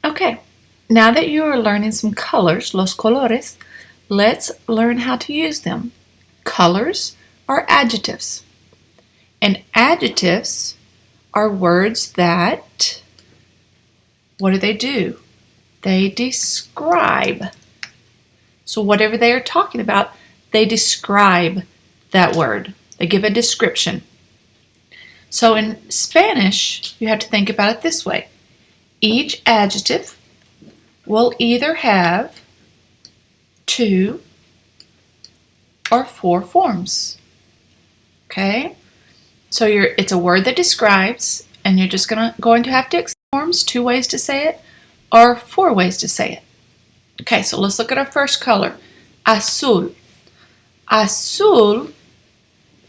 Okay, now that you are learning some colors, los colores, let's learn how to use them. Colors are adjectives, and adjectives are words that, what do? They describe. So whatever they are talking about, they describe that word. They give a description. So in Spanish, you have to think about it this way. Each adjective will either have 2 or 4 forms. Okay? So it's a word that describes, and you're just going to have to accept forms, 2 ways to say it, or 4 ways to say it. Okay, so let's look at our first color, azul. Azul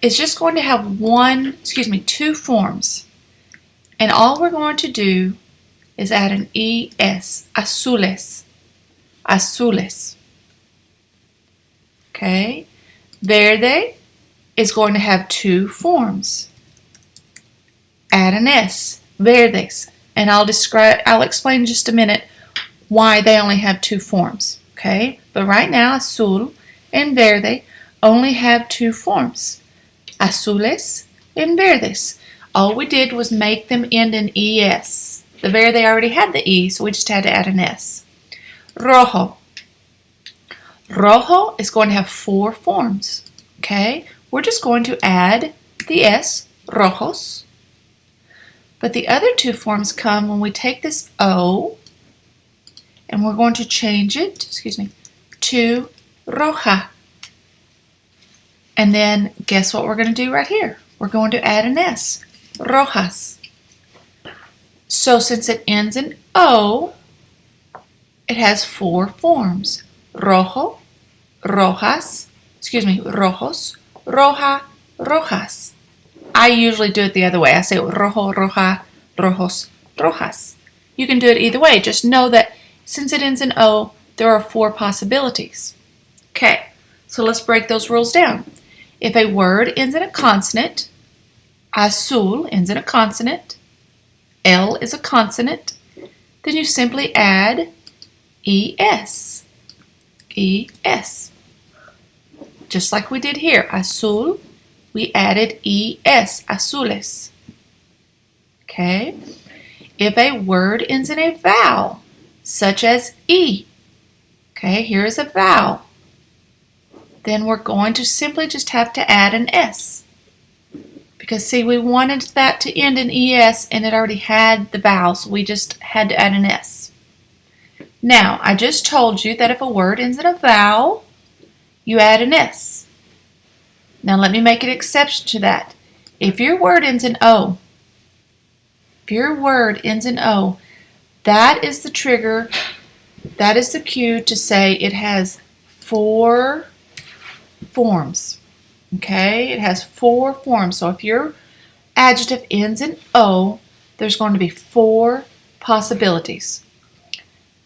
is just going to have 2 forms. And all we're going to do is add an es, azules, azules. Okay, verde is going to have 2 forms. Add an s, verdes, and I'll explain in just a minute why they only have 2 forms. Okay, but right now azul and verde only have 2 forms. Azules and verdes. All we did was make them end in es. The verde already had the e, so we just had to add an s. Rojo. Rojo is going to have 4 forms. Okay, we're just going to add the s, rojos. But the other 2 forms come when we take this o and we're going to change it, to roja. And then guess what we're going to do right here? We're going to add an s, rojas. So since it ends in o, it has 4 forms. Rojo, rojas, rojos, roja, rojas. I usually do it the other way. I say rojo, roja, rojos, rojas. You can do it either way. Just know that since it ends in o, there are 4 possibilities. Okay, so let's break those rules down. If a word ends in a consonant, azul ends in a consonant, L is a consonant, then you simply add es. Es. Just like we did here. Azul, we added es, azules. Okay? If a word ends in a vowel, such as e, okay, here is a vowel, then we're going to simply just have to add an s. Because see, we wanted that to end in es and it already had the vowel, so we just had to add an s. Now, I just told you that if a word ends in a vowel, you add an s. Now let me make an exception to that. If your word ends in o, that is the trigger, that is the cue to say it has 4 forms. Okay, it has 4 forms. So if your adjective ends in o, there's going to be 4 possibilities.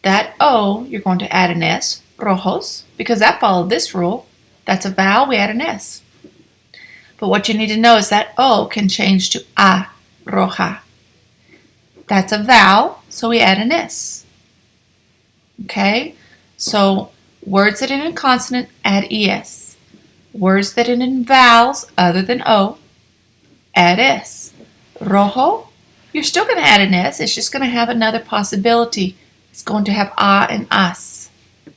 That o, you're going to add an s, rojos, because that followed this rule. That's a vowel, we add an s. But what you need to know is that o can change to a, roja. That's a vowel, so we add an s. Okay, so words that end in consonant, add es. Words that end in vowels other than o, add s. Rojo, you're still going to add an s. It's just going to have another possibility. It's going to have a and as.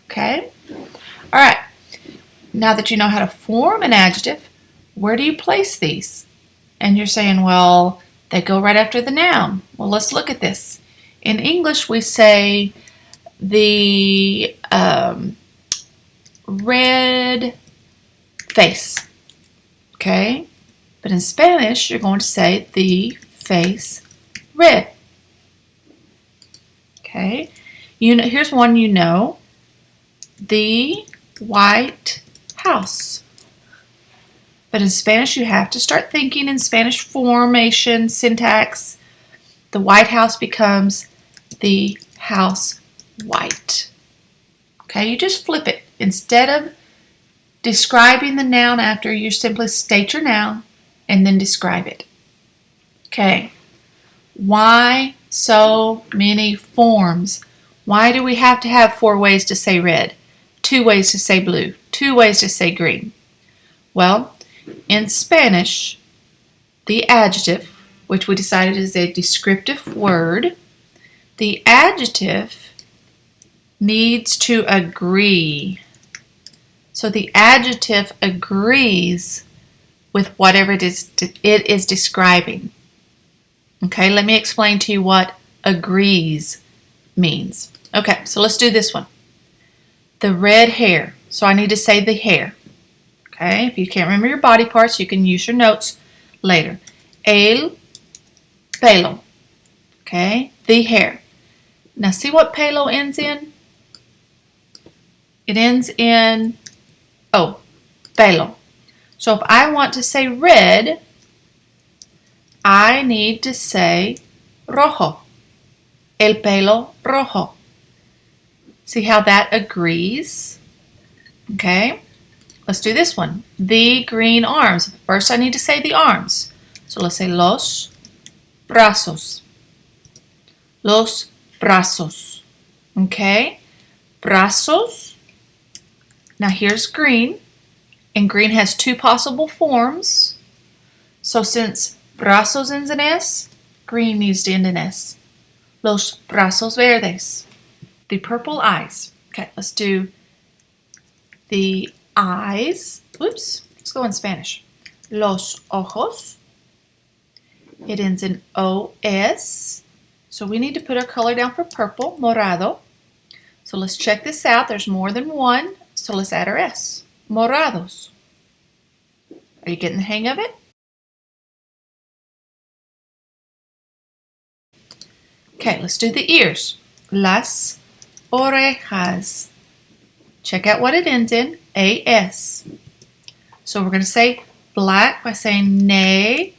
Okay? All right. Now that you know how to form an adjective, where do you place these? And you're saying, well, they go right after the noun. Well, let's look at this. In English, we say the red face. Okay? But in Spanish, you're going to say the face red. Okay? Here's one you know. The White House. But in Spanish, you have to start thinking in Spanish formation, syntax. The White House becomes the house white. Okay, you just flip it. Instead of describing the noun after, you simply state your noun and then describe it. Okay, why so many forms? Why do we have to have 4 ways to say red? 2 ways to say blue, 2 ways to say green. Well, in Spanish, the adjective, which we decided is a descriptive word, the adjective needs to agree. So the adjective agrees with whatever it is describing. Okay, let me explain to you what agrees means. Okay, so let's do this one. The red hair. So I need to say the hair. Okay, if you can't remember your body parts, you can use your notes later. El pelo. Okay, the hair. Now see what pelo ends in? It ends in O, pelo. So if I want to say red, I need to say rojo. El pelo rojo. See how that agrees? Okay, let's do this one. The green arms. First I need to say the arms. So let's say los brazos. Los brazos. Okay, brazos. Now here's green, and green has 2 possible forms. So since brazos ends in S, green needs to end in S. Los brazos verdes. The purple eyes. Okay, let's do the eyes. Oops, let's go in Spanish. Los ojos. It ends in O-S. So we need to put our color down for purple, morado. So let's check this out. There's more than one. So let's add our S. Morados. Are you getting the hang of it? Okay, let's do the ears. Las orejas. Check out what it ends in. A-S. So we're going to say black by saying negras.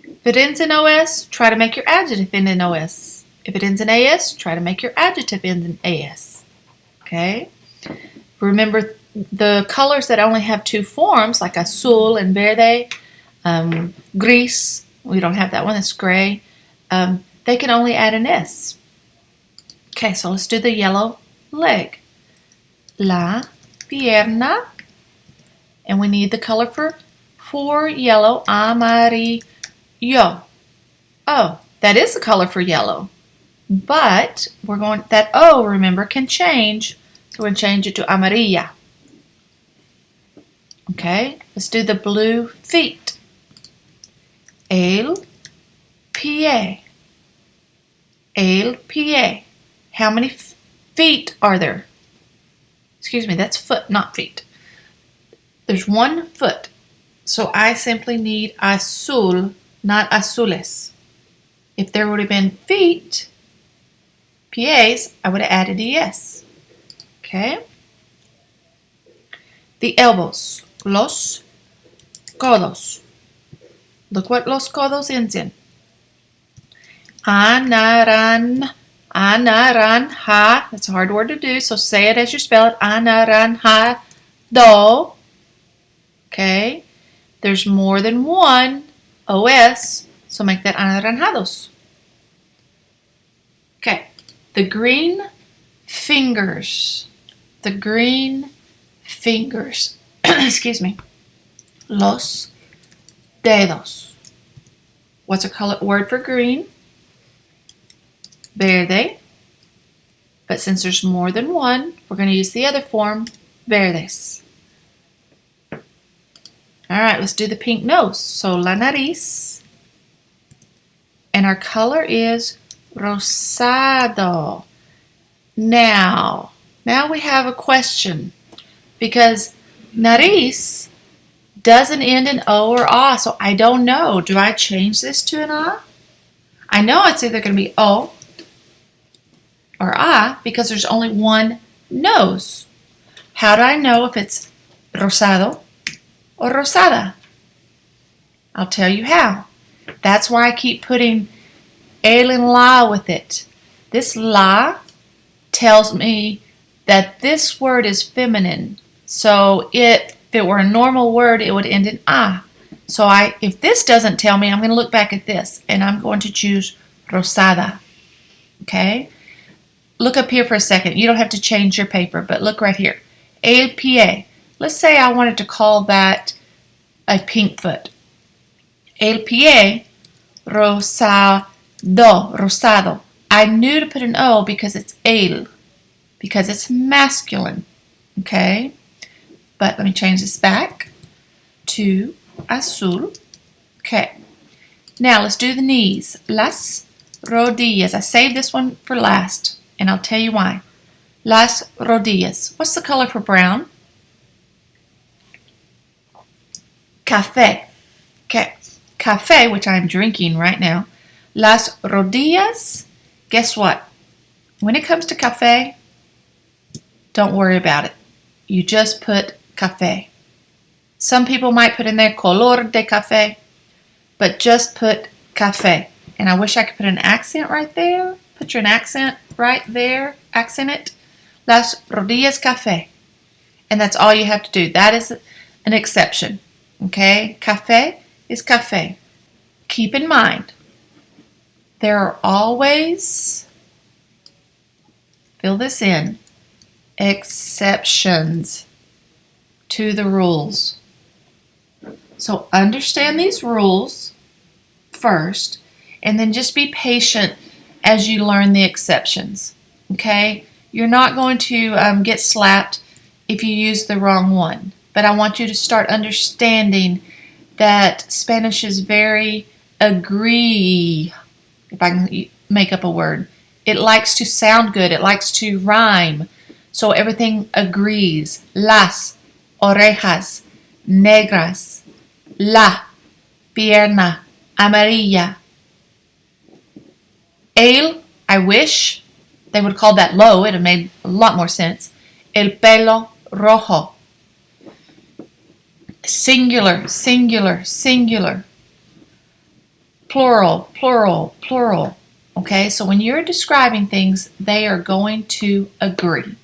If it ends in O-S, try to make your adjective end in O-S. If it ends in A-S, try to make your adjective end in A-S. Okay? Remember the colors that only have 2 forms, like azul and verde, gris, we don't have that one, that's gray, they can only add an S. Okay, so let's do the yellow leg. La pierna, and we need the color for yellow, amarillo. Oh, that is the color for yellow, but we're going, that O, remember, can change, so we're going to change it to amarilla. Okay, let's do the blue feet. El pie. El pie. How many feet are there? Excuse me, that's foot, not feet. There's 1 foot. So I simply need azul, not azules. If there would have been feet, pies, I would have added es. Okay? The elbows. Los codos. Look what los codos ends in. Anaranja. That's a hard word to do, so say it as you spell it. Anaranjado. Okay? There's more than one OS, so make that anaranjados. Okay. The green fingers. The green fingers. Excuse me. Los dedos. What's a word for green? Verde. But since there's more than one, we're going to use the other form, verdes. Alright, let's do the pink nose. So, la nariz. And our color is rosado. Now we have a question. Because nariz doesn't end in O or A, so I don't know. Do I change this to an A? I know it's either going to be O or A because there's only one nose. How do I know if it's rosado or rosada? I'll tell you how. That's why I keep putting el and la with it. This la tells me that this word is feminine. So if it were a normal word, it would end in a. So if this doesn't tell me, I'm going to look back at this and I'm going to choose rosada. Okay? Look up here for a second. You don't have to change your paper, but look right here. El pie. Let's say I wanted to call that a pink foot. El pie rosado. Rosado. I knew to put an O because it's el, because it's masculine. Okay? But let me change this back to azul. Okay. Now let's do the knees. Las rodillas. I saved this one for last, and I'll tell you why. Las rodillas. What's the color for brown? Café. Okay. Café, which I'm drinking right now. Las rodillas. Guess what? When it comes to café, don't worry about it. You just put café. Some people might put in there color de café, but just put café. And I wish I could put an accent right there. Put an accent right there. Accent it. Las rodillas café. And that's all you have to do. That is an exception. Okay? Café is café. Keep in mind, there are always, fill this in, exceptions to the rules. So understand these rules first, and then just be patient as you learn the exceptions. Okay? You're not going to get slapped if you use the wrong one. But I want you to start understanding that Spanish is very agree, if I can make up a word. It likes to sound good. It likes to rhyme. So everything agrees. Las orejas negras. La pierna amarilla. El, I wish they would call that low. It would have made a lot more sense. El pelo rojo. Singular, singular, singular. Plural, plural, plural. Okay, so when you're describing things, they are going to agree.